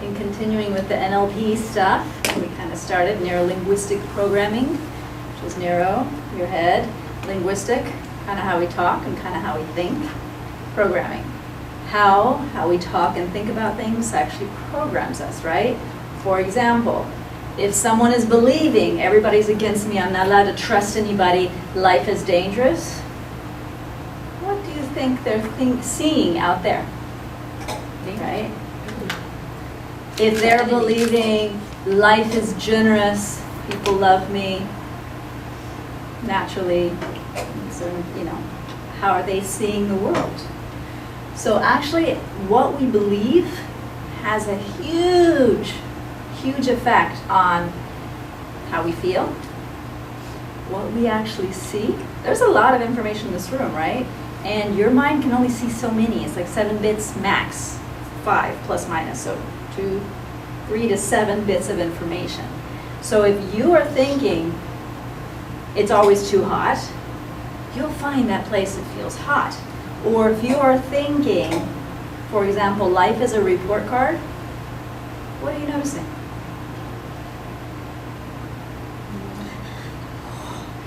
and continuing with the NLP stuff, we kind of started neuro-linguistic programming, which is neuro, your head, linguistic, kind of how we talk and kind of how we think, programming. How we talk and think about things actually programs us, right? For example, if someone is believing everybody's against me, I'm not allowed to trust anybody, life is dangerous, what do you think they're seeing out there? Right? If they're believing life is generous, people love me, naturally, so, how are they seeing the world? So actually, what we believe has a huge effect on how we feel, what we actually see. There's a lot of information in this room, right? And your mind can only see so many. It's like 7 bits max, 5 plus minus, so 3 to 7 bits of information. So if you are thinking it's always too hot, you'll find that place that feels hot. Or if you are thinking, for example, life is a report card, what are you noticing?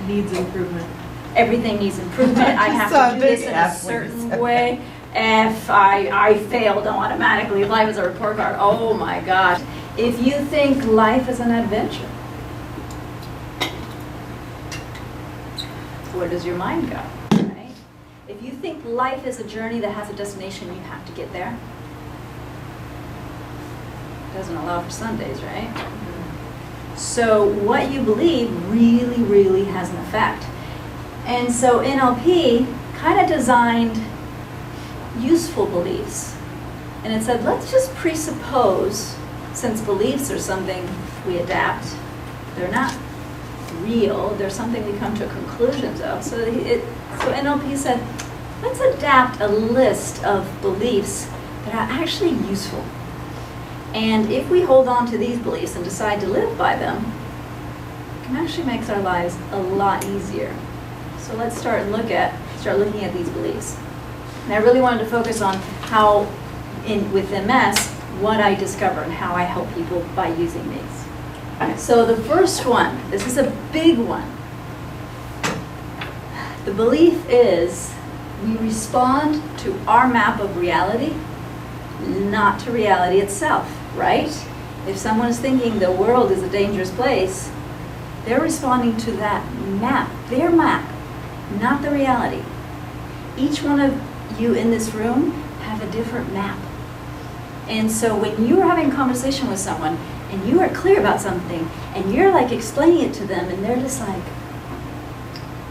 Needs improvement. Everything needs improvement. I have to do this in a certain way. If I fail, don't automatically, life is a report card. Oh my gosh. If you think life is an adventure, where does your mind go? Right? If you think life is a journey that has a destination, you have to get there. Doesn't allow for Sundays, right? So what you believe really has an effect. And so NLP kind of designed useful beliefs. And it said, let's just presuppose, since beliefs are something we adapt, they're not real, they're something we come to conclusions of. So NLP said, let's adapt a list of beliefs that are actually useful. And if we hold on to these beliefs and decide to live by them, it can actually make our lives a lot easier. So let's start looking at these beliefs. And I really wanted to focus on how, with MS, what I discover and how I help people by using these. So the first one, this is a big one. The belief is we respond to our map of reality, not to reality itself, right? If someone is thinking the world is a dangerous place, they're responding to that map, their map, not the reality. Each one of you in this room have a different map. And so when you are having a conversation with someone and you are clear about something and you're like explaining it to them and they're just like,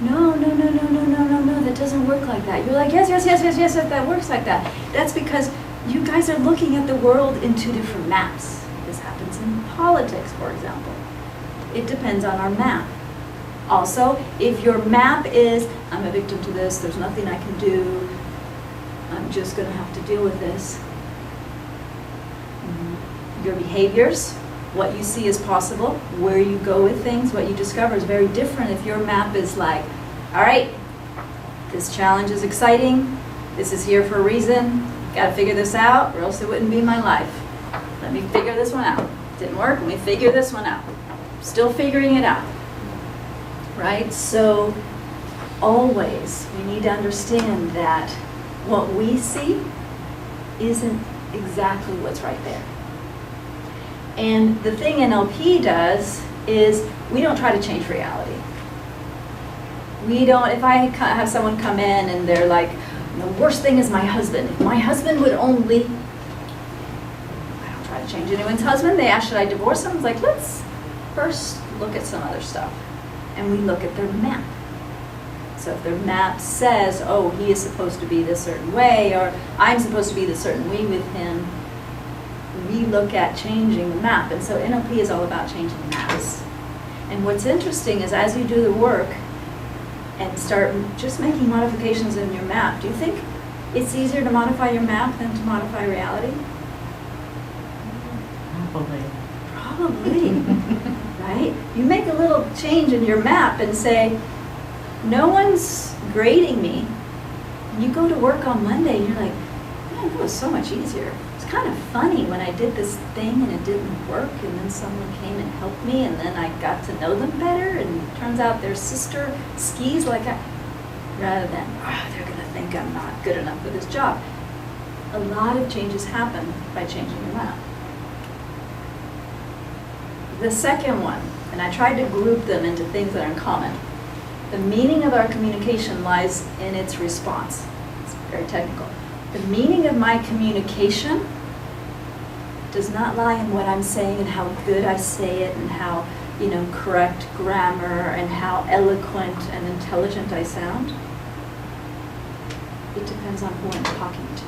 no, that doesn't work like that. You're like, yes, that works like that. That's because you guys are looking at the world in 2 different maps. This happens in politics, for example. It depends on our map. Also, if your map is, I'm a victim to this, there's nothing I can do, I'm just going to have to deal with this. Your behaviors, what you see as possible, where you go with things, what you discover is very different if your map is like, all right, this challenge is exciting, this is here for a reason, got to figure this out or else it wouldn't be my life. Let me figure this one out. Didn't work, let me figure this one out. Still figuring it out. Right? So always we need to understand that what we see isn't exactly what's right there. And the thing NLP does is we don't try to change reality. We don't, if I have someone come in and they're like, the worst thing is my husband. If my husband would only, I don't try to change anyone's husband. They ask, should I divorce him? It's like, let's first look at some other stuff. And we look at their map. So if their map says, oh, he is supposed to be this certain way, or I'm supposed to be this certain way with him, we look at changing the map. And so NLP is all about changing maps. And what's interesting is as you do the work and start just making modifications in your map, do you think it's easier to modify your map than to modify reality? Probably. Right? You make a little change in your map and say, no one's grading me. And you go to work on Monday and you're like, man, that was so much easier. It's kind of funny when I did this thing and it didn't work, and then someone came and helped me, and then I got to know them better, and it turns out their sister skis like I, rather than, they're going to think I'm not good enough for this job. A lot of changes happen by changing your map. The second one, and I tried to group them into things that are in common. The meaning of our communication lies in its response. It's very technical. The meaning of my communication does not lie in what I'm saying and how good I say it and how, correct grammar and how eloquent and intelligent I sound. It depends on who I'm talking to.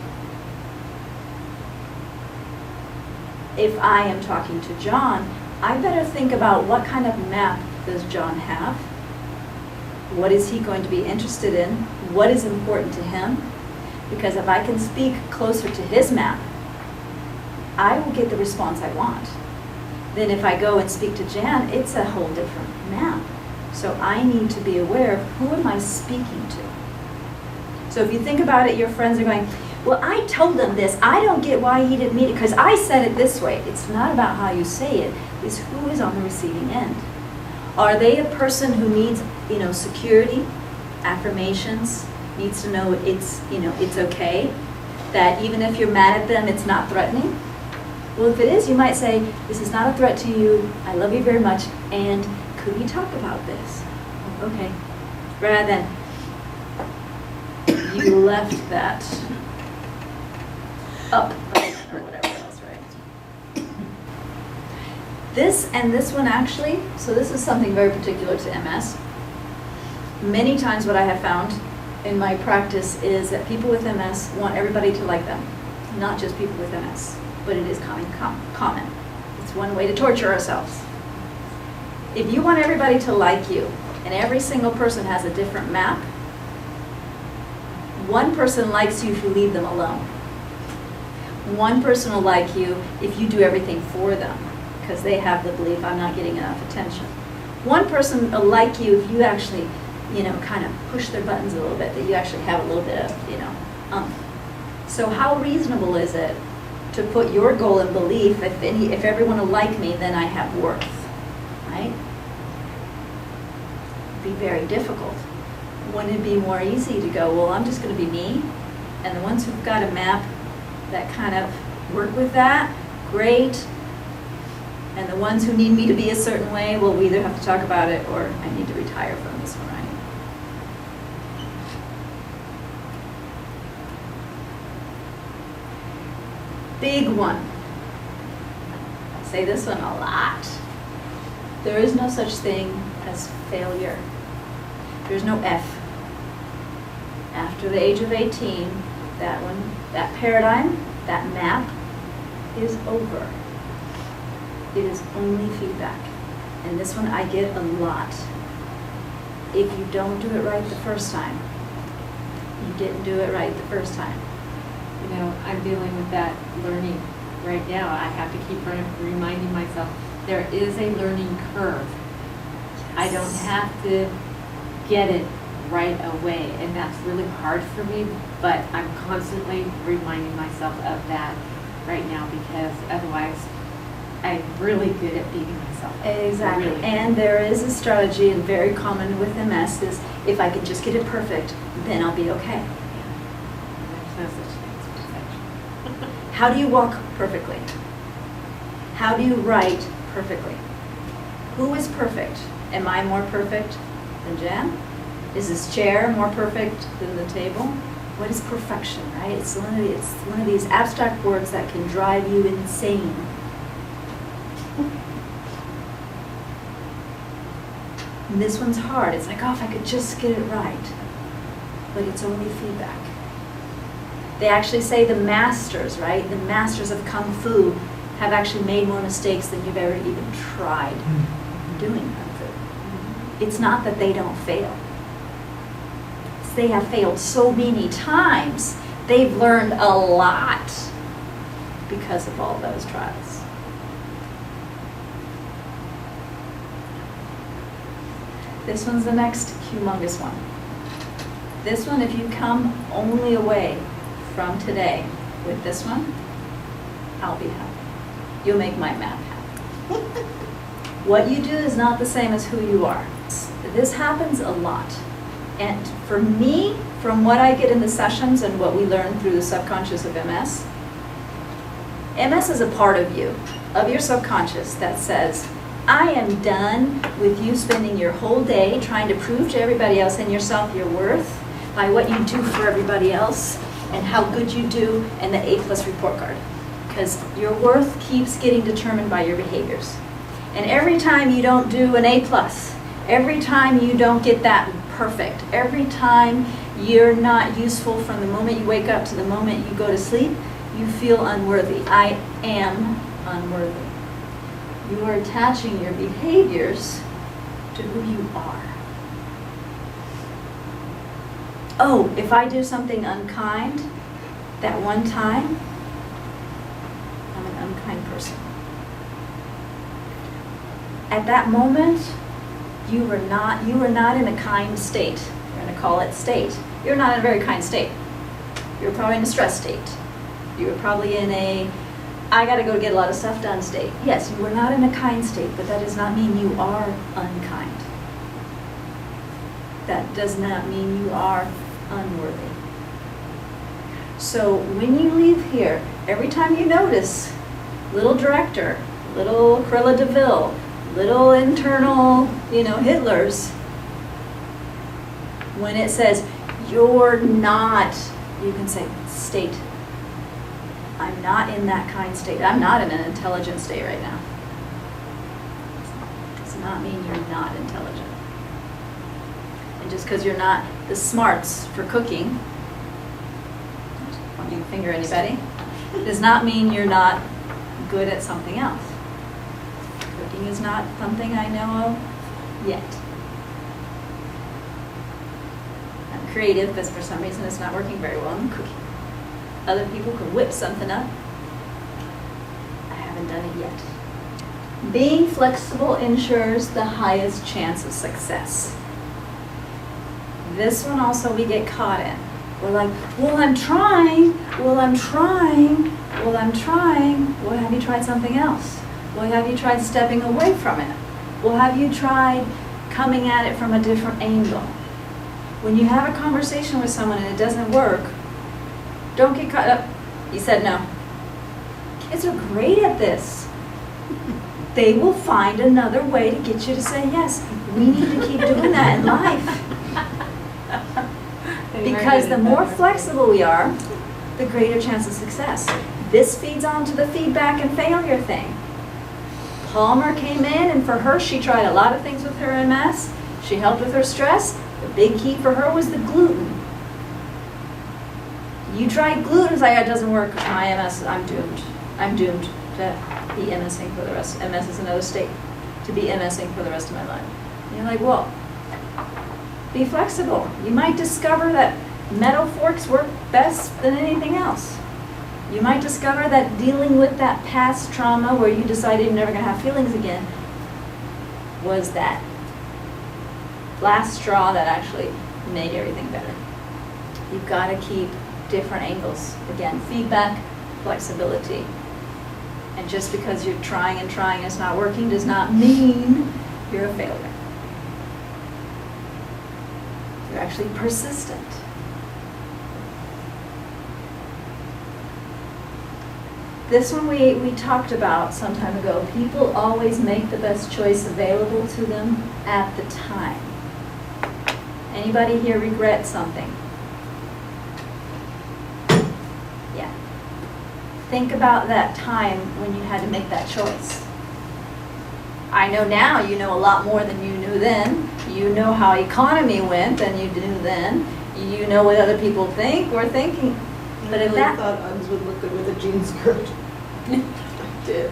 If I am talking to John, I better think about what kind of map does John have? What is he going to be interested in? What is important to him? Because if I can speak closer to his map, I will get the response I want. Then if I go and speak to Jan, it's a whole different map. So I need to be aware of who am I speaking to. So if you think about it, your friends are going, well, I told him this. I don't get why he didn't mean it because I said it this way. It's not about how you say it. It's who is on the receiving end. Are they a person who needs, security, affirmations, needs to know it's okay, that even if you're mad at them, it's not threatening? Well, if it is, you might say, this is not a threat to you, I love you very much, and could we talk about this? Okay. Rather than, you left that up, right, or whatever else, right? This one actually, so this is something very particular to MS. Many times what I have found in my practice is that people with MS want everybody to like them, not just people with MS, but it is common. It's one way to torture ourselves. If you want everybody to like you, and every single person has a different map, one person likes you if you leave them alone. One person will like you if you do everything for them, because they have the belief, I'm not getting enough attention. One person will like you if you actually, kind of push their buttons a little bit, that you actually have a little bit of, So how reasonable is it to put your goal and belief, if everyone will like me, then I have worth, right? It'd be very difficult. Wouldn't it be more easy to go, well, I'm just going to be me, and the ones who've got a map that kind of work with that, great. And the ones who need me to be a certain way, well, we either have to talk about it or I need to retire from this one, right? Big one. I say this one a lot. There is no such thing as failure. There's no F. After the age of 18, that paradigm, that map is over. It is only feedback. And this one I get a lot. If you don't do it right the first time, you didn't do it right the first time. I'm dealing with that learning right now. I have to keep reminding myself there is a learning curve. Yes. I don't have to get it right away, and that's really hard for me, but I'm constantly reminding myself of that right now, because otherwise I'm really good at beating myself up. Exactly. Really. And there is a strategy, and very common with MS, is if I can just get it perfect, then I'll be okay. There's no such thing as perfection. How do you walk perfectly? How do you write perfectly? Who is perfect? Am I more perfect than Jan? Is this chair more perfect than the table? What is perfection, right? It's one of these abstract words that can drive you insane. And this one's hard. It's like, oh, if I could just get it right. But it's only feedback. They actually say the masters, right? The masters of Kung Fu have actually made more mistakes than you've ever even tried doing Kung Fu. It's not that they don't fail. They have failed so many times. They've learned a lot because of all those trials. This one's the next humongous one. This one, if you come only away from today with this one, I'll be happy. You'll make my map happy. What you do is not the same as who you are. This happens a lot. And for me, from what I get in the sessions and what we learn through the subconscious of MS, MS is a part of you, of your subconscious, that says, I am done with you spending your whole day trying to prove to everybody else and yourself your worth by what you do for everybody else and how good you do and the A+ report card. Because your worth keeps getting determined by your behaviors. And every time you don't do an A+, every time you don't get that perfect, every time you're not useful from the moment you wake up to the moment you go to sleep, you feel unworthy. I am unworthy. You are attaching your behaviors to who you are. Oh, if I do something unkind, that one time, I'm an unkind person. At that moment, you were not in a kind state. We're going to call it state. You're not in a very kind state. You're probably in a stress state. You were probably in a, I got to go get a lot of stuff done state. Yes, you were not in a kind state, but that does not mean you are unkind. That does not mean you are unworthy. So when you leave here, every time you notice little director, little Cruella de Vil, little internal, Hitlers, when it says, you're not, you can say, state. I'm not in that kind state. I'm not in an intelligent state right now. It does not mean you're not intelligent. And just because you're not the smarts for cooking, pointing finger at anybody, does not mean you're not good at something else. Cooking is not something I know of yet. I'm creative, but for some reason it's not working very well in cooking. Other people could whip something up. I haven't done it yet. Being flexible ensures the highest chance of success. This one also we get caught in. We're like, well, I'm trying. Well, have you tried something else? Well, have you tried stepping away from it? Well, have you tried coming at it from a different angle? When you have a conversation with someone and it doesn't work, don't get caught up. You said no. Kids are great at this. They will find another way to get you to say yes. We need to keep doing that in life. Because the more flexible we are, the greater chance of success. This feeds on to the feedback and failure thing. Palmer came in, and for her, she tried a lot of things with her MS. She helped with her stress. The big key for her was the gluten. You tried gluten, it's like, it doesn't work. My MS, I'm doomed. I'm doomed to be MSing for the rest. MS is another state. To be MSing for the rest of my life. And you're like, well, be flexible. You might discover that metal forks work best than anything else. You might discover that dealing with that past trauma where you decided you're never going to have feelings again was that last straw that actually made everything better. You've got to keep different angles. Again, feedback, flexibility. And just because you're trying and it's not working does not mean you're a failure. You're actually persistent. This one we talked about some time ago. People always make the best choice available to them at the time. Anybody here regret something? Yeah. Think about that time when you had to make that choice. I know now you know a lot more than you knew then. You know how economy went than you knew then. You know what other people were thinking. But I really thought Uggs would look good with a jean skirt. I did.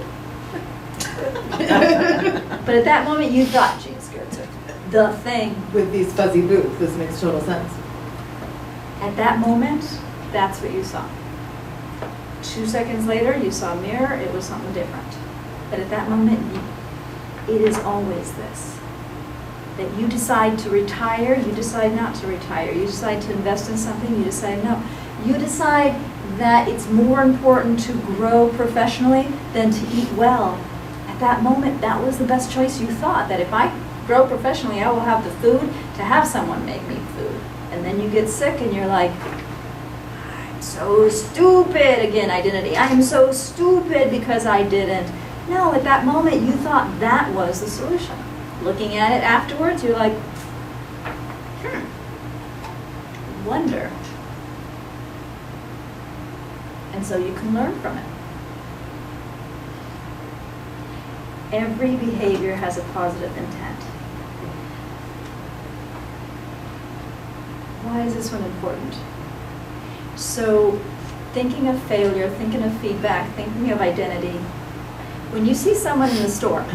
But at that moment you thought jean skirts are the thing. With these fuzzy boots, this makes total sense. At that moment, that's what you saw. 2 seconds later, you saw a mirror, it was something different. But at that moment, it is always this. That you decide to retire, you decide not to retire. You decide to invest in something, you decide no. You decide that it's more important to grow professionally than to eat well. At that moment, that was the best choice you thought, that if I grow professionally, I will have the food to have someone make me food. And then you get sick and you're like, I'm so stupid. Again, identity. I'm so stupid because I didn't. No, at that moment, you thought that was the solution. Looking at it afterwards, you're like, wonder. And so you can learn from it. Every behavior has a positive intent. Why is this one important? So, thinking of failure, thinking of feedback, thinking of identity. When you see someone in the store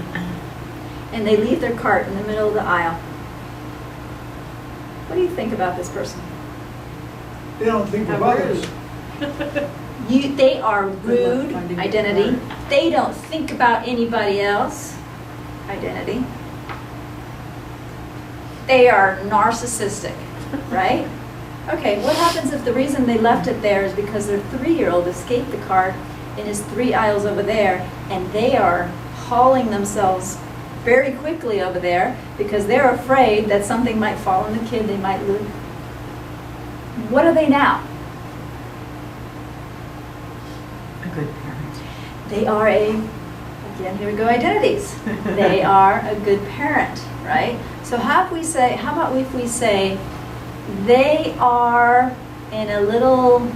and they leave their cart in the middle of the aisle, what do you think about this person? They don't think of How others. They are rude, finding identity. your They don't think about anybody else, identity. They are narcissistic, right? Okay, what happens if the reason they left it there is because their 3-year-old escaped the cart and is 3 aisles over there, and they are hauling themselves very quickly over there because they're afraid that something might fall on the kid, they might lose. What are they now? A good parent. They are again, here we go, identities. They are a good parent, right? So how about if we say, they are in a little,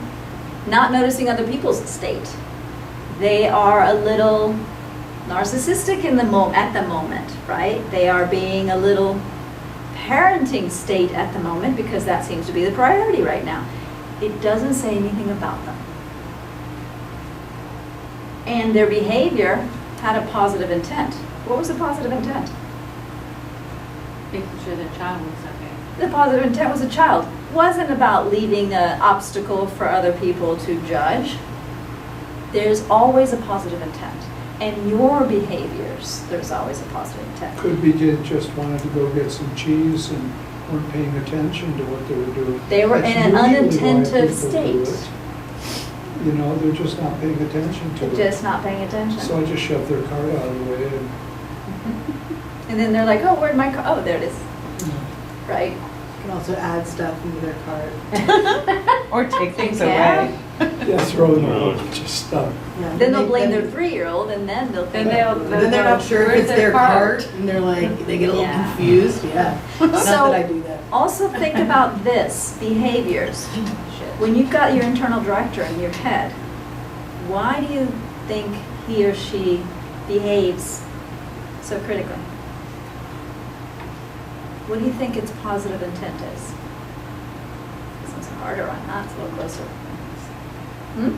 not noticing other people's state. They are a little narcissistic at the moment, right? They are being a little parenting state at the moment because that seems to be the priority right now. It doesn't say anything about them. And their behavior had a positive intent. What was the positive intent? Making sure the child was okay. The positive intent was a child. Wasn't about leaving an obstacle for other people to judge. There's always a positive intent. And your behaviors, there's always a positive intent. Could be they just wanted to go get some cheese and weren't paying attention to what they were doing. They were That's in an usually why unattentive people state. do it. You know, they're just not paying attention to They're it. just not paying attention. So I just shoved their cart out of the way and, And then they're like, oh, where'd my car? Oh, there it is. you know, Right? You can also add stuff into their cart. Or take things Yeah. away. yeah, throw them out, just stuff. Yeah, Then they'll they- blame then- their 3-year-old, and then they'll Then think. Then they're not sure if Where's it's their their cart? cart, and they're like, they get a little Yeah. confused, yeah. Not So- that I do that. Also think about this, behaviors. When you've got your internal director in your head, why do you think he or she behaves so critically? What do you think its positive intent is? This one's harder on that, it's a little closer. Hmm?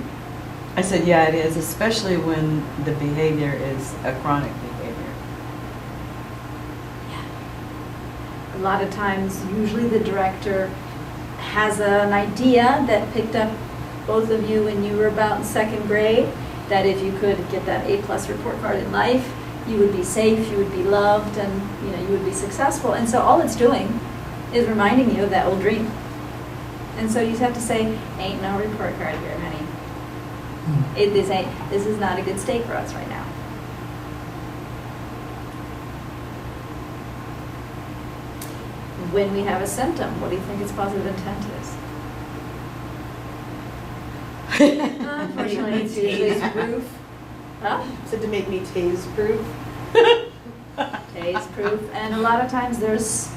I said, yeah, it is, especially when the behavior is a chronic behavior. A lot of times, usually the director has an idea that picked up both of you when you were about in 2nd grade, that if you could get that A+ report card in life, you would be safe, you would be loved, and you would be successful. And so all it's doing is reminding you of that old dream. And so you have to say, ain't no report card here, honey. This is not a good state for us right now. When we have a symptom, what do you think its positive intent is? Unfortunately, it's usually proof. Huh? Said to make me tase-proof. Tase proof. And a lot of times there's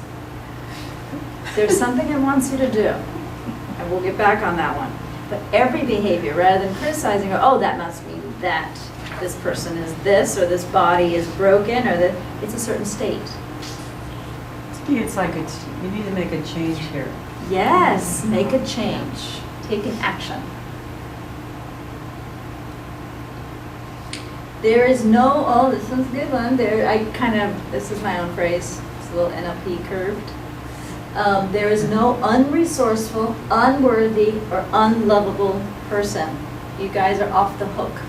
something it wants you to do. And we'll get back on that one. But every behavior, rather than criticizing, oh, that must mean that this person is this, or this body is broken, or that it's a certain state. To me, it's like you need to make a change here. Yes, make a change. Take an action. There is no, oh, this one's a good one. This is my own phrase. It's a little NLP curved. There is no unresourceful, unworthy, or unlovable person. You guys are off the hook.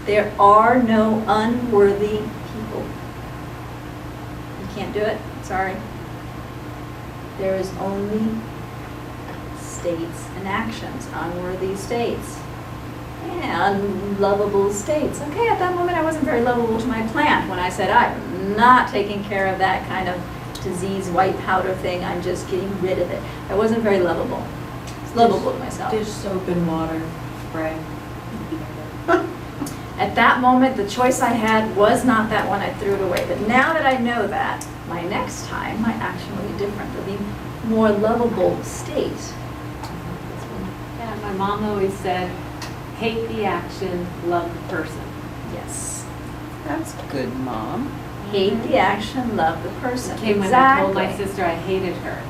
There are no unworthy people. You can't do it. Sorry. There is only states and actions, unworthy states, and unlovable states. Okay, at that moment I wasn't very lovable to my plant when I said, I'm not taking care of that kind of disease white powder thing, I'm just getting rid of it. I wasn't very lovable. It's lovable to myself. Dish soap and water spray. At that moment, the choice I had was not that one, I threw it away. But now that I know that, my next time, my action will be different. It'll be more lovable state. Yeah, my mom always said, hate the action, love the person. Yes. That's good, Mom. Hate the action, love the person. Came when I told my sister I hated her.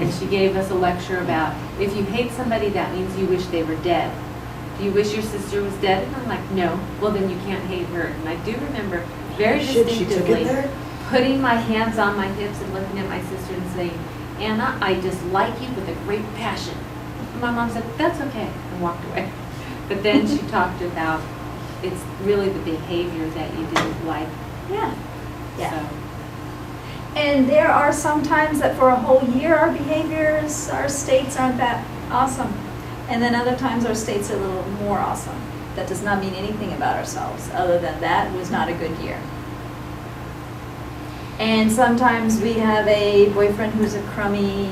And she gave us a lecture about, if you hate somebody, that means you wish they were dead. Do you wish your sister was dead? And I'm like, no. Well, then you can't hate her. And I do remember very She took distinctively it there? putting my hands on my hips and looking at my sister and saying, Anna, I dislike you with a great passion. And my mom said, that's okay, and walked away. But then she talked about it's really the behavior that you didn't like. Yeah. Yeah. So, And there are some times that for a whole year, our behaviors, our states aren't that awesome. And then other times our states are a little more awesome. That does not mean anything about ourselves, other than that was not a good year. And sometimes we have a boyfriend who's a crummy,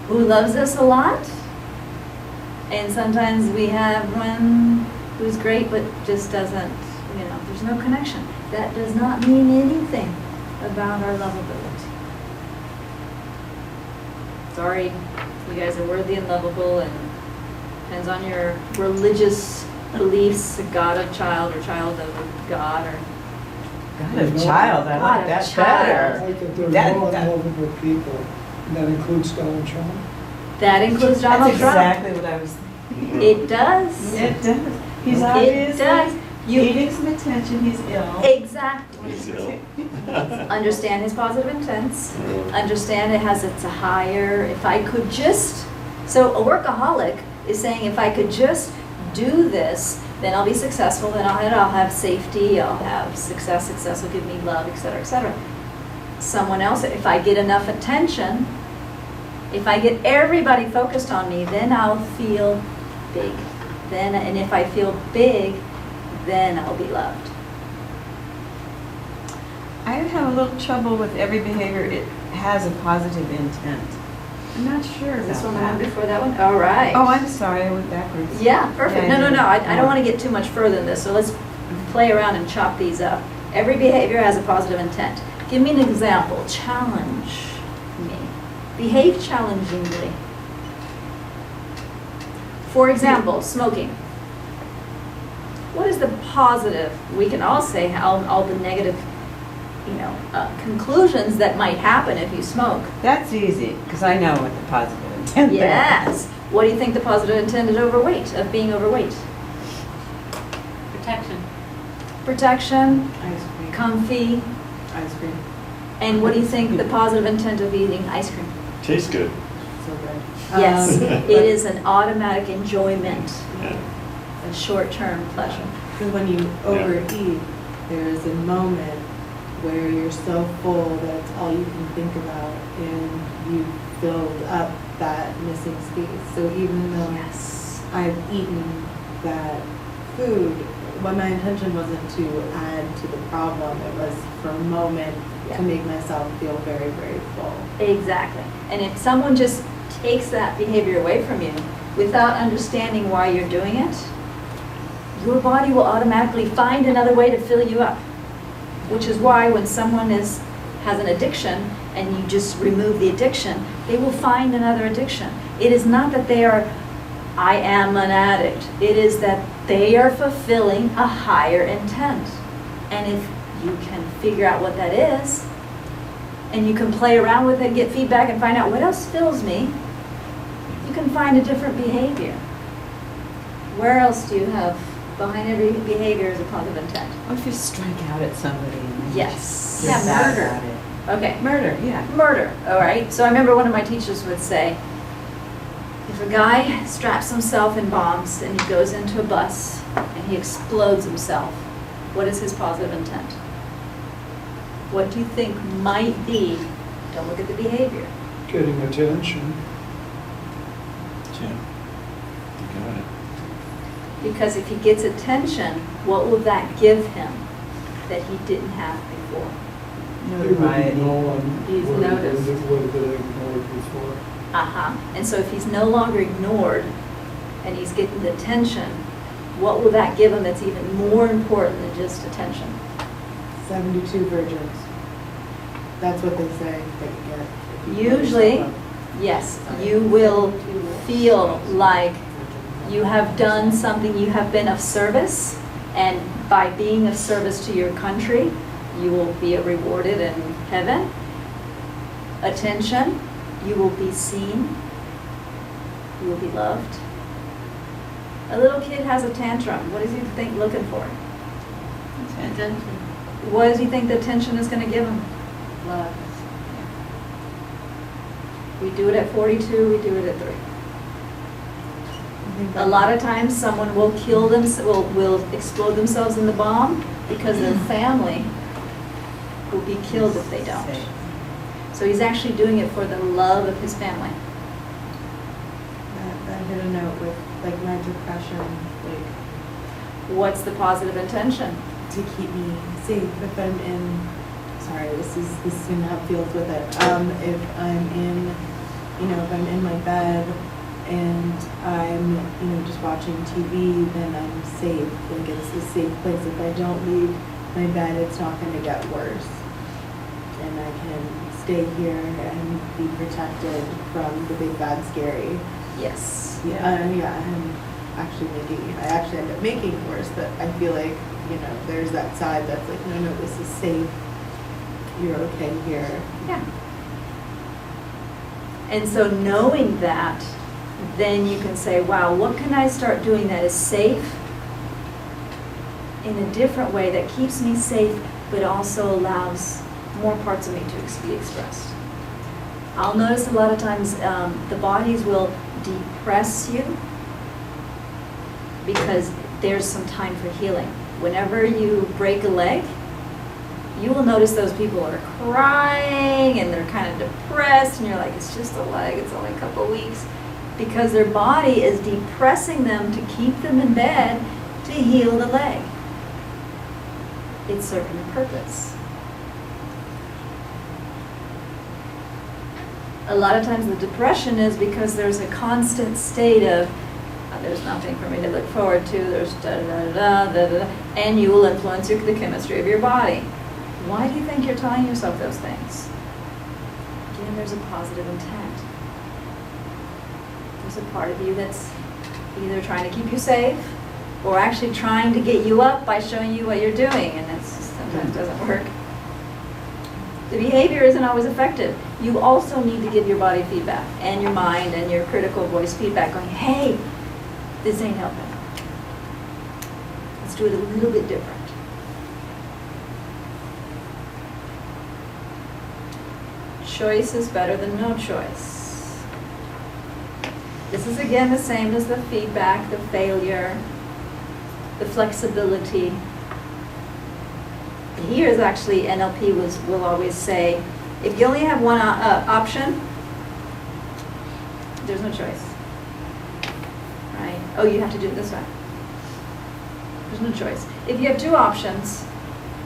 who loves us a lot. And sometimes we have one who's great, but just doesn't, there's no connection. That does not mean anything about our lovability. Sorry, you guys are worthy and lovable, and depends on your religious beliefs, a God, a child, or child of a God, or God of child, I God like of that child. I better. like that there are That- no that- unlovable people, and that includes Donald Trump. that includes That's Donald Trump. exactly what I was thinking. It does. It does. He's It obviously does. You needing some attention, he's ill. exactly. He's ill. Understand his positive intents. Understand it's a higher, if I could just, so a workaholic is saying if I could just do this, then I'll be successful, then I'll have safety, I'll have success will give me love, etc., etc. Someone else, if I get enough attention, if I get everybody focused on me, then I'll feel big. And if I feel big, then I'll be loved. I have a little trouble with every behavior. It has a positive intent. I'm not sure Is this about one the one that. before that one? All right. Oh, I'm sorry, I went backwards. Yeah, perfect. Yeah, No. I yeah. don't want to get too much further than this, so let's play around and chop these up. Every behavior has a positive intent. Give me an example. Challenge me. Behave challengingly. For example, smoking. What is the positive? We can all say all the negative, conclusions that might happen if you smoke. That's easy, because I know what the positive intent is. Yes. What do you think the positive intent of being overweight? protection. Protection, Ice cream. comfy, Ice cream. and what do you think the positive intent of eating ice cream? Tastes good. So good. Yes, Um, it is an automatic enjoyment, Yeah. a short-term pleasure. Because when you overeat, there is a moment where you're so full that it's all you can think about, and you filled up that missing space. So even though Yes. I've eaten that food, what my intention wasn't to add to the problem, it was for a moment Yeah. to make myself feel very, very full. Exactly. And if someone just takes that behavior away from you without understanding why you're doing it, your body will automatically find another way to fill you up. Which is why when someone has an addiction and you just remove the addiction, they will find another addiction. It is not that I am an addict. It is that they are fulfilling a higher intent. And if you can figure out what that is, and you can play around with it, get feedback, and find out what else fills me, you can find a different behavior. Where else do you have, behind every behavior is a positive intent? What if you strike out at somebody and then Yes. you Yeah, feel bad murder. about it? Okay. Murder, yeah. Murder, all right. So I remember one of my teachers would say, if a guy straps himself in bombs and he goes into a bus and he explodes himself, what is his positive intent? What do you think might be, don't look at the behavior, getting attention. Yeah, you got it. Because if he gets attention, what will that give him that he didn't have before? He would be Notoriety. known, He's would noticed. have been ignored before. Uh-huh. And so if he's no longer ignored and he's getting the attention, what will that give him that's even more important than just attention? 72 virgins. That's what they say that you get. if you put Usually, yourself up. yes, you will feel like you have done something, you have been of service, and by being of service to your country, you will be rewarded in heaven. Attention, you will be seen, you will be loved. A little kid has a tantrum. What does he think looking for? Attention, What does he think the attention is going to give him? love. We do it at 42, we do it at 3. I think A that- lot of times, someone will kill them, will explode themselves in the bomb because their family will be killed if they don't. Safe. So he's actually doing it for the love of his family. that hit a note with like my depression, like What's the positive intention? to keep me safe if I'm in, sorry, this is gonna have feels with it. If I'm in, if I'm in my bed and I'm, just watching TV, then I'm safe. Like it's a safe place. If I don't leave my bed, it's not gonna get worse. And I can stay here and be protected from the big bad scary. Yes. I'm actually I actually end up making it worse, but I feel like, there's that side that's like, no, this is safe. You're okay here. Yeah. And so knowing that, then you can say, wow, what can I start doing that is safe in a different way that keeps me safe, but also allows more parts of me to be expressed. I'll notice a lot of times the bodies will depress you because there's some time for healing. Whenever you break a leg, you will notice those people are crying and they're kind of depressed, and you're like, it's just a leg, it's only a couple of weeks. Because their body is depressing them to keep them in bed to heal the leg. It's serving a purpose. A lot of times the depression is because there's a constant state of, there's nothing for me to look forward to, there's da-da-da-da-da, and you will influence the chemistry of your body. Why do you think you're telling yourself those things? Again, there's a positive intent. There's a part of you that's either trying to keep you safe or actually trying to get you up by showing you what you're doing, and it sometimes doesn't work. The behavior isn't always effective. You also need to give your body feedback and your mind and your critical voice feedback going, hey, this ain't helping. Let's do it a little bit different. Choice is better than no choice. This is again the same as the feedback, the failure, the flexibility. Here is actually NLP will always say, if you only have one option, there's no choice. Right? Oh, you have to do it this way. There's no choice. If you have two options,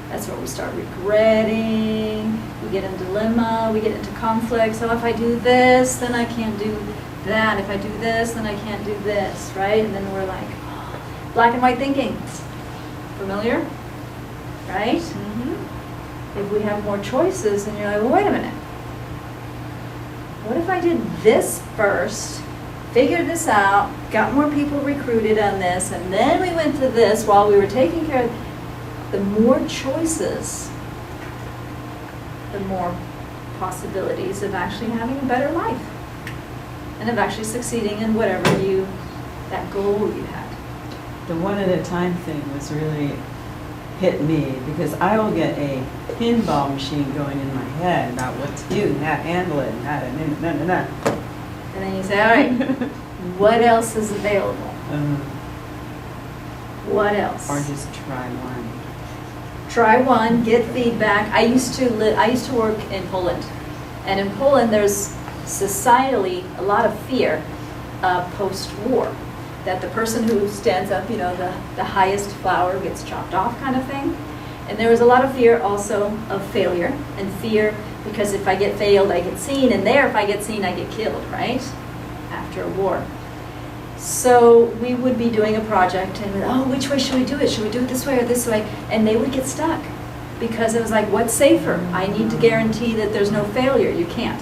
that's where we start regretting, we get in dilemma, we get into conflict. So if I do this, then I can't do that. If I do this, then I can't do this, right? And then we're like, oh, black and white thinking. Familiar? Right? If we have more choices, and you're like, well, wait a minute. What if I did this first, figured this out, got more people recruited on this, and then we went to this while we were taking care of the more choices, the more possibilities of actually having a better life and of actually succeeding in whatever that goal you had. The one at a time thing was really hit me because I will get a pinball machine going in my head about what to do, and how to handle it, and how to And then you say, all right, what else is available? What else? Or just try one. Try one, get feedback. I used to work in Poland, and in Poland there's societally a lot of fear post-war, that the person who stands up, the highest flower gets chopped off kind of thing. And there was a lot of fear also of failure, and fear because if I get failed, I get seen, and if I get seen, I get killed, right? After a war. So we would be doing a project, and which way should we do it? Should we do it this way or this way? And they would get stuck because it was like, what's safer? I need to guarantee that there's no failure. You can't.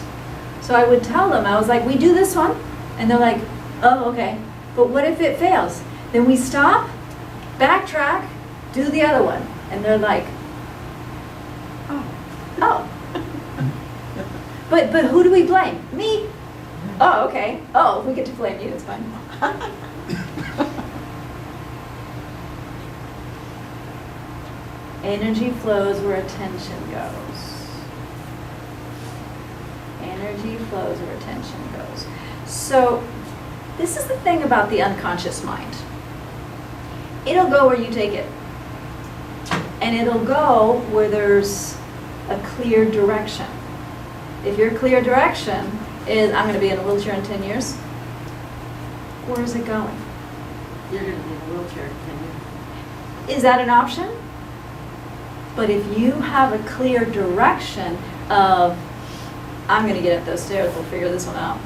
So I would tell them, I was like, we do this one, and they're like, oh, okay. But what if it fails? Then we stop, backtrack, do the other one. And they're like, oh. But who do we blame? Me? Oh, okay. Oh, we get to blame you, it's fine. Energy flows where attention goes. Energy flows where attention goes. So, this is the thing about the unconscious mind. It'll go where you take it. And it'll go where there's a clear direction. If your clear direction is, I'm going to be in a wheelchair in 10 years, where is it going? You're going to be in a wheelchair in 10 years. Is that an option? But if you have a clear direction of, I'm going to get up those stairs, we'll figure this one out.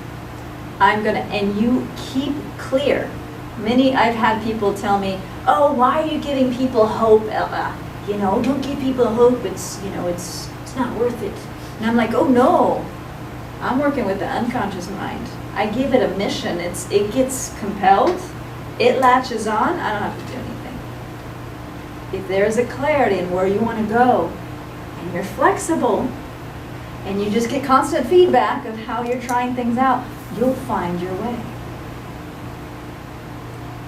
And you keep clear. I've had people tell me, oh, why are you giving people hope, Eva? Don't give people hope, it's not worth it. And I'm like, oh no, I'm working with the unconscious mind. I give it a mission, it gets compelled, it latches on, I don't have to do anything. If there's a clarity in where you want to go, and you're flexible, and you just get constant feedback of how you're trying things out, you'll find your way.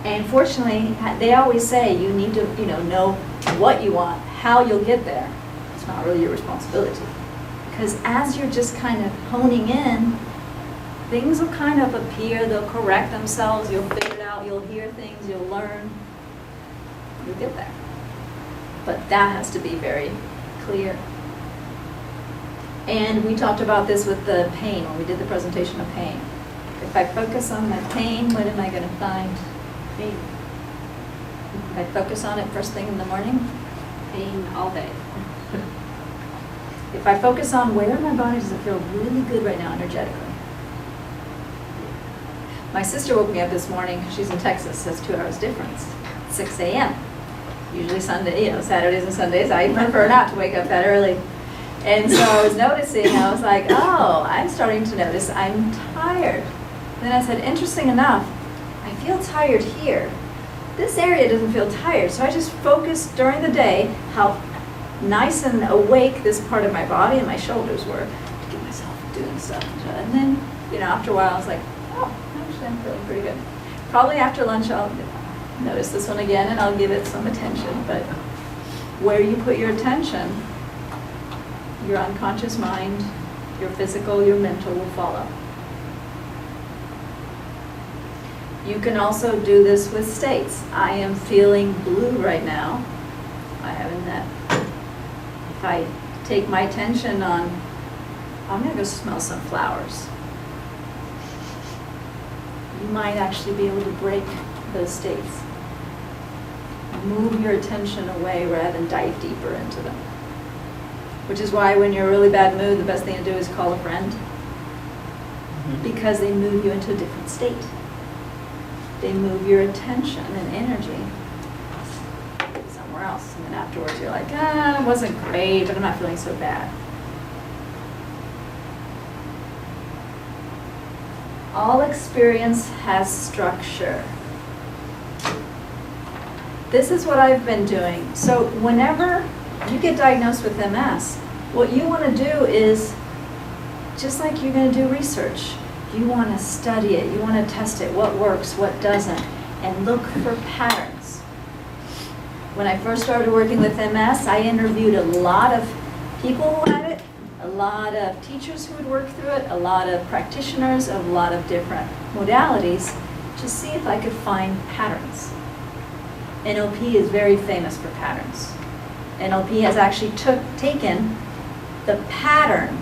And fortunately, they always say you need to, know what you want, how you'll get there. It's not really your responsibility. Because as you're just kind of honing in, things will kind of appear, they'll correct themselves, you'll figure it out, you'll hear things, you'll learn, you'll get there. But that has to be very clear. And we talked about this with the pain, when we did the presentation of pain. If I focus on my pain, what am I going to find? Pain. If I focus on it first thing in the morning, Pain all day. if I focus on where in my body does it feel really good right now energetically. My sister woke me up this morning, she's in Texas, that's 2 hours difference, 6 a.m. Usually Saturdays and Sundays, I prefer not to wake up that early. And so I was noticing, I was like, oh, I'm starting to notice I'm tired. Then I said, interesting enough, I feel tired here. This area doesn't feel tired, so I just focused during the day how nice and awake this part of my body and my shoulders were to get myself doing stuff. And then, after a while, I was like, oh, actually, I'm feeling pretty good. Probably after lunch, I'll notice this one again, and I'll give it some attention. But where you put your attention, your unconscious mind, your physical, your mental will follow. You can also do this with states. I am feeling blue right now. I haven't that. If I take my attention on, I'm going to go smell some flowers. You might actually be able to break those states. Move your attention away rather than dive deeper into them. Which is why when you're in a really bad mood, the best thing to do is call a friend. Because they move you into a different state. They move your attention and energy somewhere else. And then afterwards you're like, it wasn't great, but I'm not feeling so bad. All experience has structure. This is what I've been doing. So whenever you get diagnosed with MS, what you want to do is, just like you're going to do research, you want to study it, you want to test it, what works, what doesn't, and look for patterns. When I first started working with MS, I interviewed a lot of people who had it, a lot of teachers who had worked through it, a lot of practitioners of a lot of different modalities, to see if I could find patterns. NLP is very famous for patterns. NLP has actually taken the pattern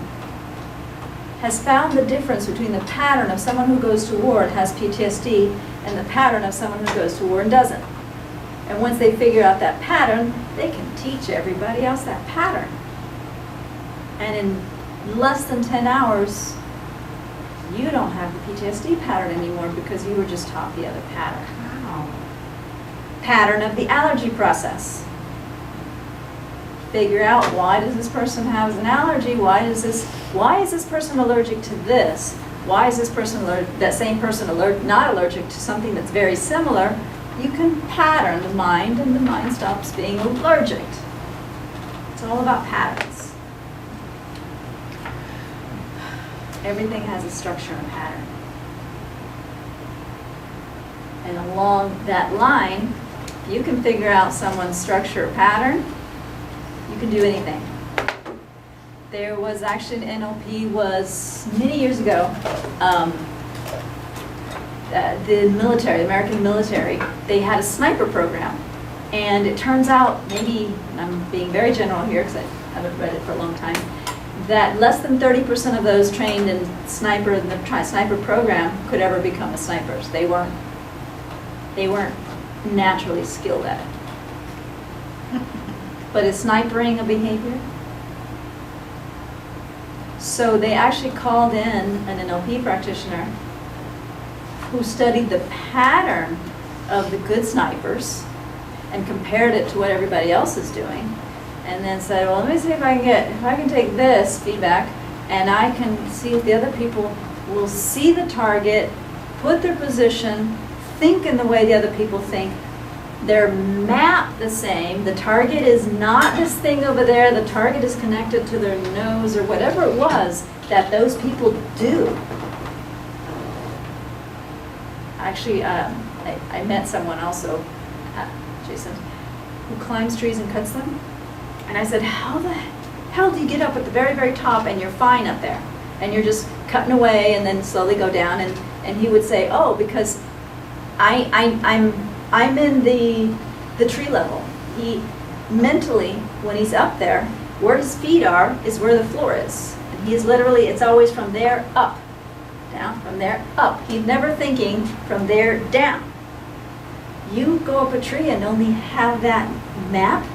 has found the difference between the pattern of someone who goes to war and has PTSD and the pattern of someone who goes to war and doesn't. And once they figure out that pattern, they can teach everybody else that pattern. And in less than 10 hours, you don't have the PTSD pattern anymore because you were just taught the other pattern. Wow. Pattern of the allergy process. Figure out, why does this person have an allergy? Why is this person allergic to this? Why is this person that same person not allergic to something that's very similar? You can pattern the mind, and the mind stops being allergic. It's all about patterns. Everything has a structure and a pattern. And along that line, if you can figure out someone's structure or pattern, you can do anything. There was actually an NLP was many years ago. The military, the American military, they had a sniper program. And it turns out, maybe, and I'm being very general here because I haven't read it for a long time, that less than 30% of those trained in the sniper program could ever become snipers. They weren't naturally skilled at it. But is snipering a behavior? So they actually called in an NLP practitioner who studied the pattern of the good snipers and compared it to what everybody else is doing, and then said, well, let me see if I can take this feedback and I can see if the other people will see the target, put their position, think in the way the other people think. They're mapped the same. The target is not this thing over there. The target is connected to their nose or whatever it was that those people do. Actually, I met someone also, Jason, who climbs trees and cuts them. And I said, how the hell do you get up at the very, very top and you're fine up there? And you're just cutting away and then slowly go down. And he would say, oh, because I'm in the tree level. He mentally, when he's up there, where his feet are is where the floor is. And he is literally, it's always from there up, down, from there up. He's never thinking from there down. You go up a tree and only have that map,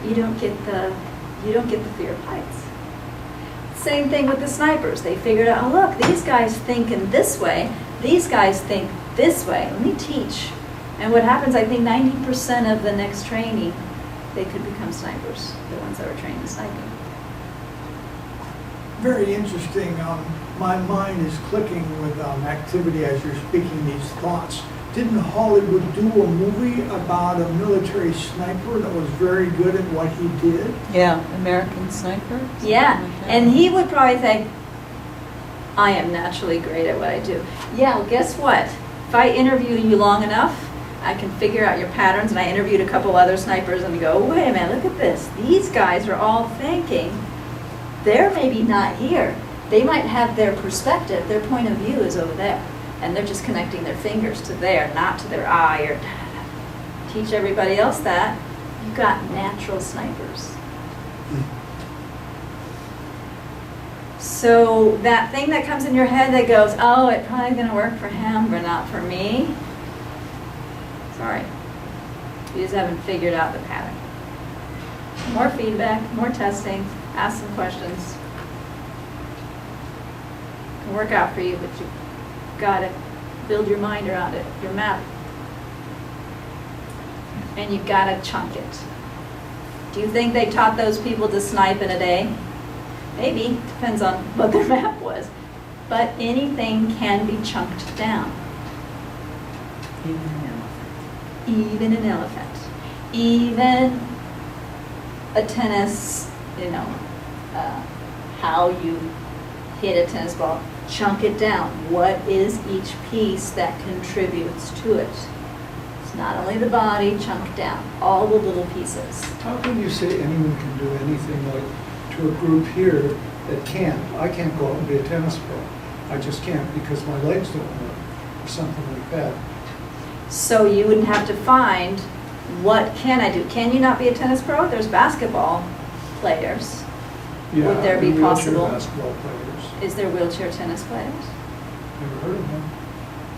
you don't get the fear of heights. Same thing with the snipers. They figured out, oh look, these guys think in this way, these guys think this way. Let me teach. And what happens, I think 90% of the next training, they could become snipers, the ones that were trained in sniping. Very interesting. My mind is clicking with activity as you're speaking these thoughts. Didn't Hollywood do a movie about a military sniper that was very good at what he did? Yeah, American Sniper. something Yeah, like that. and he would probably think, I am naturally great at what I do. Yeah, well, guess what? If I interview you long enough, I can figure out your patterns. And I interviewed a couple other snipers and go, wait a minute, look at this. These guys are all thinking, they're maybe not here. They might have their perspective, their point of view is over there. And they're just connecting their fingers to there, not to their eye, or teach everybody else that. You've got natural snipers. So that thing that comes in your head that goes, oh, it's probably going to work for him, but not for me. Sorry. You just haven't figured out the pattern. More feedback, more testing, ask some questions. It can work out for you, but you've got to build your mind around it, your map. And you've got to chunk it. Do you think they taught those people to snipe in a day? Maybe, depends on what their map was. But anything can be chunked down. Even an elephant. Even a tennis, how you hit a tennis ball. Chunk it down. What is each piece that contributes to it? It's not only the body, chunk down. All the little pieces. How can you say anyone can do anything like to a group here that can't? I can't go out and be a tennis pro. I just can't because my legs don't work or something like that. So you wouldn't have to find, what can I do? Can you not be a tennis pro? There's basketball players. Yeah, Would there be and wheelchair possible? basketball players. Is there wheelchair tennis players? Never heard of them.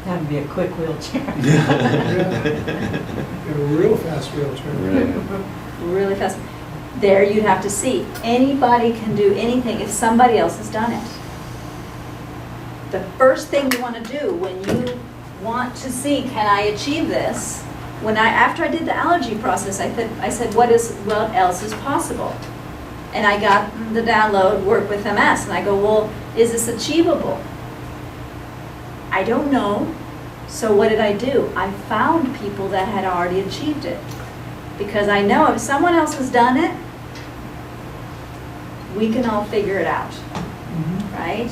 That'd be a quick wheelchair. Yeah. They have a real fast wheelchair. Right. Really fast. There you'd have to see. Anybody can do anything if somebody else has done it. The first thing you want to do when you want to see, can I achieve this? After I did the allergy process, I said, what else is possible? And I got the download, work with MS, and I go, well, is this achievable? I don't know. So what did I do? I found people that had already achieved it. Because I know if someone else has done it, we can all figure it out, right?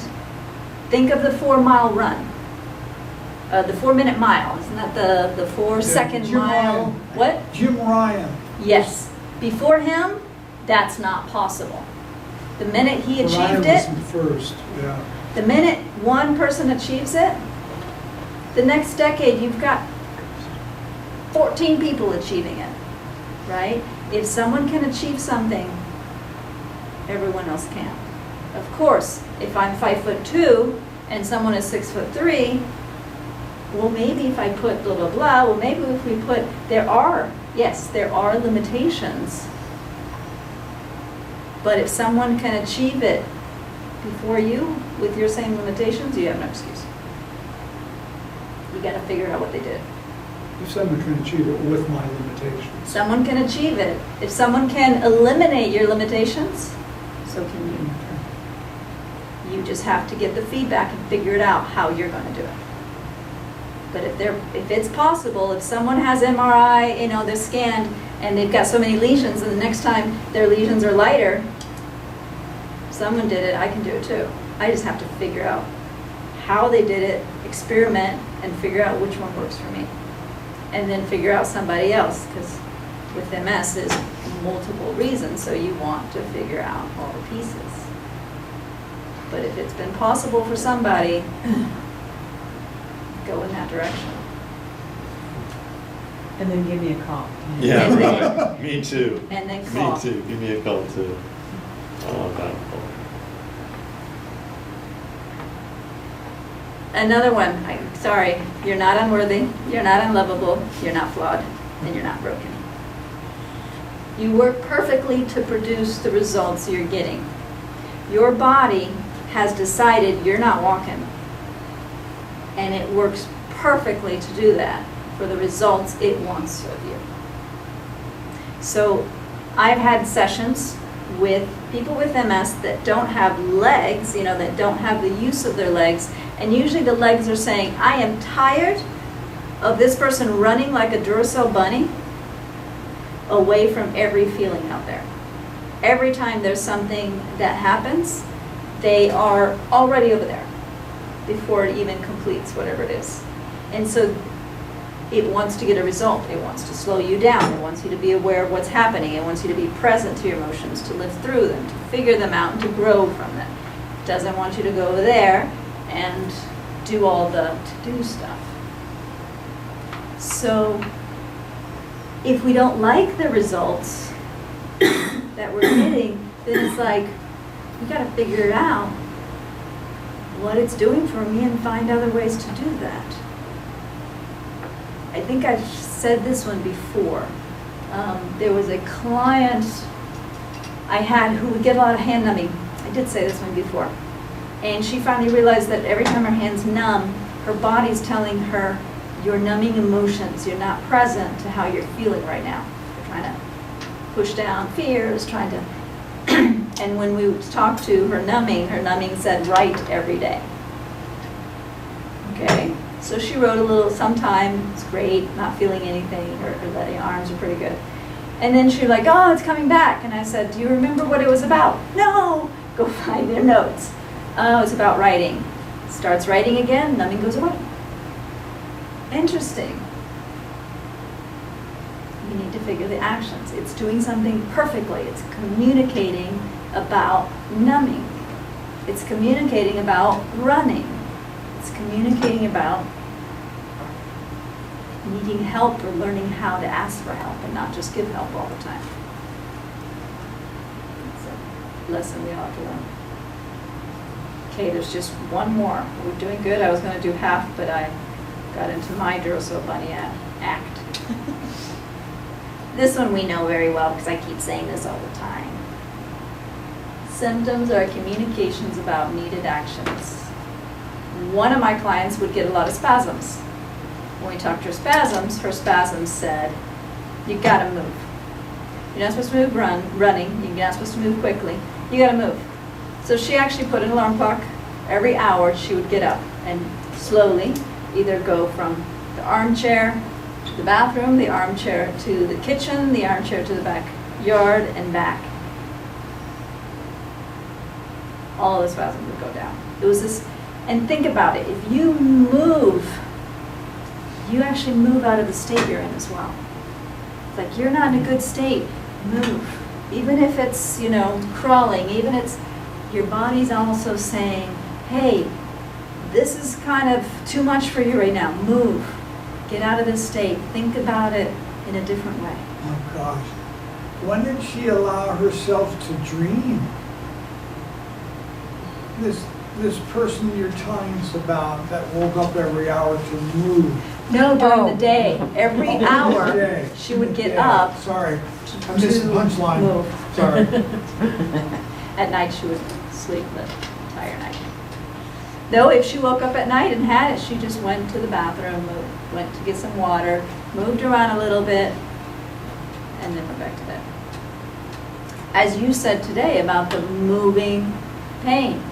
Think of the 4-mile run. The 4-minute mile, isn't that the 4-second Jim mile? Ryan. What? Jim Ryan. Yes. Before him, that's not possible. The minute he achieved it, Ryan was first, yeah. the minute one person achieves it, the next decade you've got 14 people achieving it, right? If someone can achieve something, everyone else can. Of course, if I'm 5'2" and someone is 6'3", well, maybe if I put blah, blah, blah, well, maybe if we put, there are limitations. But if someone can achieve it before you with your same limitations, you have no excuse. You got to figure out what they did. If someone can achieve it with my limitations. Someone can achieve it. If someone can eliminate your limitations, so can you. You just have to get the feedback and figure it out how you're going to do it. But if it's possible, if someone has MRI, they're scanned and they've got so many lesions, and the next time their lesions are lighter, someone did it, I can do it too. I just have to figure out how they did it, experiment, and figure out which one works for me. And then figure out somebody else, because with MS there's multiple reasons, so you want to figure out all the pieces. But if it's been possible for somebody, go in that direction. And then give me a call. Yeah, And then- right. Me too. And then call. Me too. Give me a call too. I want that call. Another one, sorry, you're not unworthy, you're not unlovable, you're not flawed, and you're not broken. You work perfectly to produce the results you're getting. Your body has decided you're not walking, and it works perfectly to do that for the results it wants of you. So I've had sessions with people with MS that don't have legs, that don't have the use of their legs, and usually the legs are saying, I am tired of this person running like a Duracell bunny away from every feeling out there. Every time there's something that happens, they are already over there before it even completes whatever it is. And so it wants to get a result. It wants to slow you down. It wants you to be aware of what's happening. It wants you to be present to your emotions, to live through them, to figure them out, and to grow from them. It doesn't want you to go over there and do all the to-do stuff. So if we don't like the results that we're getting, then it's like, we got to figure out what it's doing for me and find other ways to do that. I think I've said this one before. There was a client I had who would get a lot of hand numbing. I did say this one before. And she finally realized that every time her hand's numb, her body's telling her, you're numbing emotions. You're not present to how you're feeling right now. You're trying to push down fears, trying to... And when we talked to her numbing said, write every day. Okay? So she wrote a little sometime. It's great, not feeling anything. Her arms are pretty good. And then she was like, oh, it's coming back. And I said, do you remember what it was about? No! Go find their notes. Oh, it's about writing. Starts writing again, numbing goes away. Interesting. You need to figure the actions. It's doing something perfectly. It's communicating about numbing. It's communicating about running. It's communicating about needing help or learning how to ask for help and not just give help all the time. lesson we all have to learn. Okay, there's just one more. We're doing good. I was going to do half, but I got into my Duracell Bunny act. This one we know very well because I keep saying this all the time. Symptoms are communications about needed actions. One of my clients would get a lot of spasms. When we talked her spasms said, you gotta move. You're not supposed to move running, you're not supposed to move quickly, you gotta move. So she actually put an alarm clock. Every hour she would get up and slowly either go from the armchair to the bathroom, the armchair to the kitchen, the armchair to the backyard and back. All the spasms would go down. It was this, and think about it, if you move, you actually move out of the state you're in as well. It's like you're not in a good state, move. Even if it's, crawling, even it's, your body's also saying, hey, this is kind of too much for you right now, move. Get out of this state, think about it in a different way. Oh gosh, when did she allow herself to dream? This person you're telling us about that woke up every hour to move. No, during the day, every Oh, hour, day. she would get Yeah, up. Sorry, I missed the punchline. Move. Sorry. At night, she would sleep the entire night. No, if she woke up at night and had it, she just went to the bathroom, went to get some water, moved around a little bit, and then went back to bed. As you said today about the moving pain,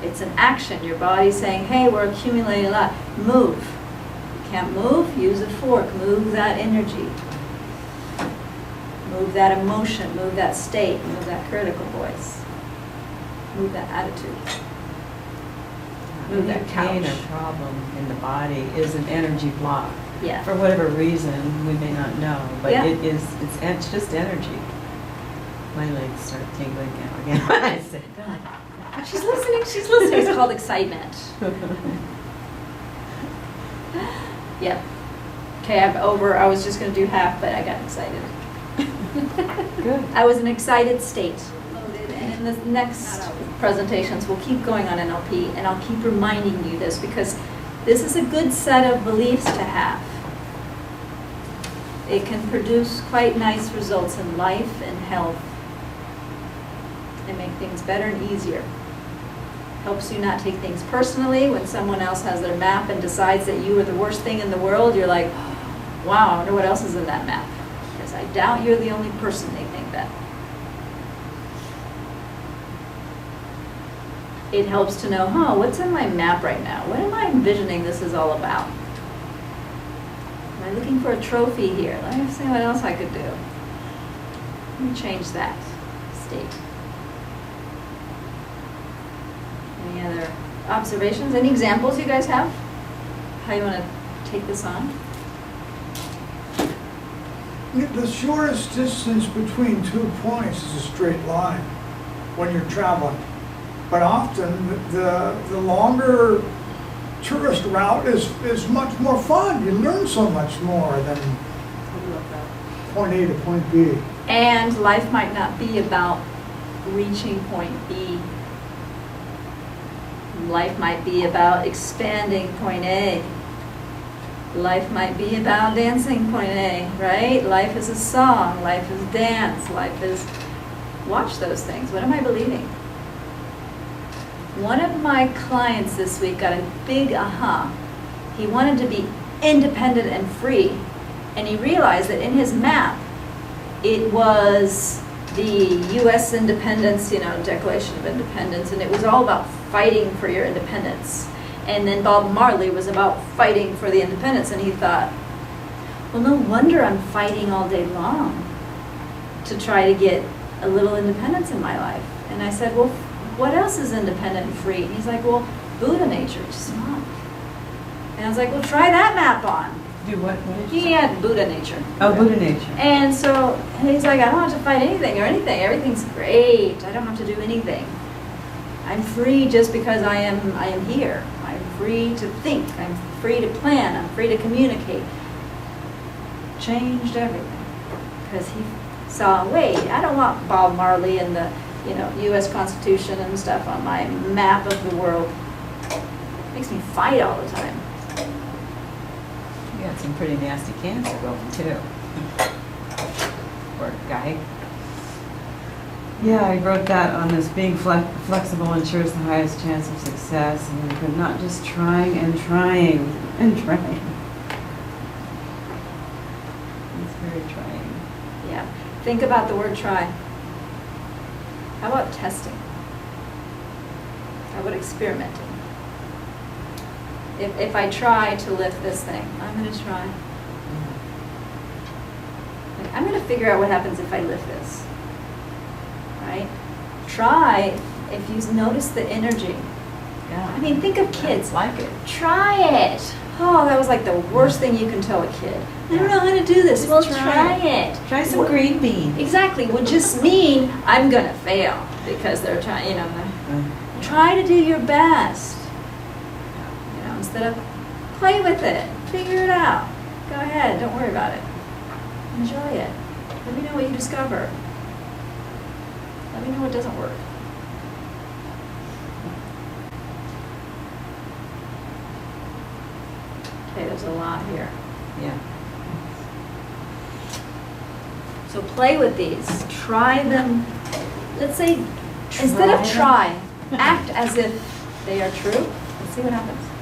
it's an action. Your body's saying, hey, we're accumulating a lot. Move. You can't move? Use a fork. Move that energy. Move that emotion. Move that state. Move that critical voice. Move that attitude. Move that Pain or couch. problem in the body is an energy block. Yeah. For whatever reason, we may not know, but Yeah. it's just energy. My legs start tingling now again when I sit down. She's listening. She's listening. It's called excitement. Yep. Okay, I was just going to do half, but I got excited. Good. I was in an excited state. And in the next presentations, we'll keep going on NLP, and I'll keep reminding you this because this is a good set of beliefs to have. It can produce quite nice results in life and health and make things better and easier. Helps you not take things personally. When someone else has their map and decides that you are the worst thing in the world, you're like, wow, I wonder what else is in that map. Because I doubt you're the only person they think that. It helps to know, what's in my map right now? What am I envisioning this is all about? Am I looking for a trophy here? Let me see what else I could do. Let me change that state. Any other observations? Any examples you guys have? How you want to take this on? The shortest distance between 2 points is a straight line when you're traveling. But often the longer tourist route is much more fun. You learn so much more than point A to point B. And life might not be about reaching point B. Life might be about expanding point A. Life might be about dancing point A, right? Life is a song, life is dance, life is... Watch those things. What am I believing? One of my clients this week got a big aha. He wanted to be independent and free, and he realized that in his map, it was the U.S. independence, Declaration of Independence, and it was all about fighting for your independence. And then Bob Marley was about fighting for the independence, and he thought, well, no wonder I'm fighting all day long to try to get a little independence in my life. And I said, well, what else is independent and free? And he's like, well, Buddha nature, just a monk. And I was like, well, try that map on. Do what? What did you He say? had Buddha nature. Oh, Buddha nature. And so he's like, I don't have to fight anything or anything. Everything's great. I don't have to do anything. I'm free just because I am here. I'm free to think. I'm free to plan. I'm free to communicate. Changed everything because he saw, wait, I don't want Bob Marley and the, US Constitution and stuff on my map of the world. Makes me fight all the time. You got some pretty nasty cancer going too. Poor guy. Yeah, I wrote that on this: being flexible ensures the highest chance of success, but not just trying and trying and trying. It's very trying. Yeah. Think about the word try. How about testing? How about experimenting? If I try to lift this thing, I'm going to try. Like, I'm going to figure out what happens if I lift this. Right? Try, if you notice the energy. Yeah. I mean, think of kids. I like it. Try it. Oh, that was like the worst thing you can tell a kid. I don't know how to do this. Just Well, try try it. Try some green beans. Exactly, would just mean I'm gonna fail because they're trying, try to do your best. Instead of play with it, figure it out. Go ahead, don't worry about it. Enjoy it. Let me know what you discover. Let me know what doesn't work. Okay, there's a lot here. Yeah. So play with these, try them, let's say, instead of try, act as if they are true. Let's see what happens.